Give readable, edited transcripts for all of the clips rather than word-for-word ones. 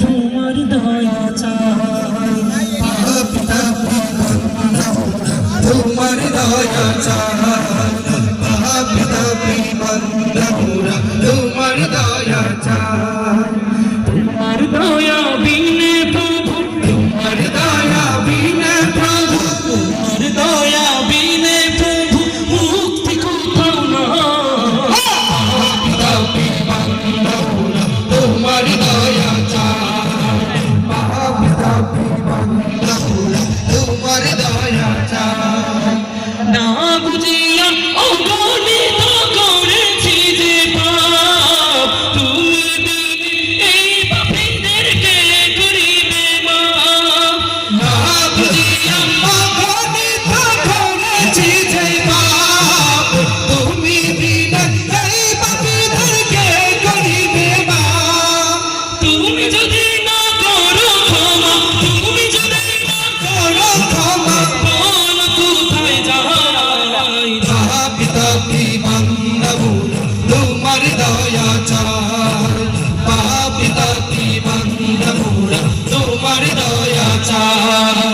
তোমার দয়া চাই, পাপী তাপী বান্দারা তোমার দয়া চাই, পাপী তাপী বান্দারা তোমার দয়া চাই। তোমার দয়া বিনে প্রভু, তোমার দয়া বিনে প্রভু, তোমার দয়া বিনে প্রভু মুক্তি কোথাও নাই। পাপী তাপী বান্দারা তোমার দয়া চাই, পাপী তাপী বান্দারা তোমার দয়া চাই। না বুঝিয়া অগণিত করেছি যে পাপ, তুমি এই পাপীদেরকে করিবে মাফ। না বুঝিয়া অগণিত করেছি যে পাপ, তুমি এই পাপীদেরকে করিবে মাফ। তুমি যদি না করো ক্ষমা, তুমি যদি না করো ক্ষমা, বল কোথায় যাই। পাপী তাপী বান্দারা তোমার দয়া চাই, পাপী তাপী বান্দারা তোমার দয়া চাই।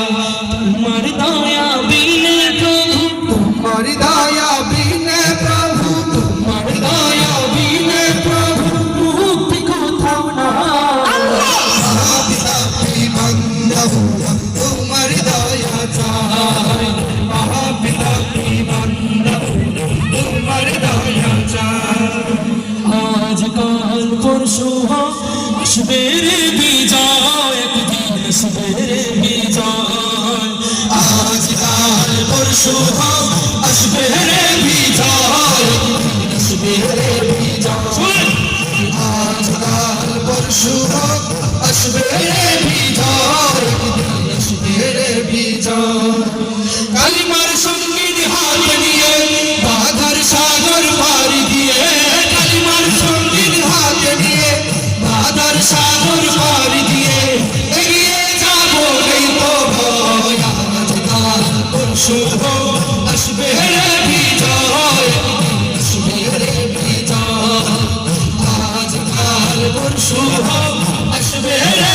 তোমার দয়া বিনে প্রভু, তোমার দয়া বিনে প্রভু, তোমার দয়া বিনে প্রভু মুক্তি কোথাও নাই। পাপী তাপী বান্দারা তোমার দয়া চাই, পাপী তাপী বান্দারা তোমার দয়া চাই। আজকাল পরশু আসবে রে বিজয়, একদিন আসবে রে বিজয়। আজকাল পরশু আসবে রে বিজয়, একদিন আসবে রে বিজয়। আজকাল পরশু আসবে রে বিজয়, একদিন আসবে রে বিজয়। কালিমার সঙ্গীত হাতে নিয়ে বাধার সাগর পাড়ি দিয়ে, কালিমার সঙ্গীত হাতে নিয়ে বাধার সাগর পাড়ি দিয়ে এগিয়ে যাবো এই তো ভয়। আজকাল পরশু আসবে রে বিজয়, আসবে রে বিজয়। আজকাল পরশু আসবে রে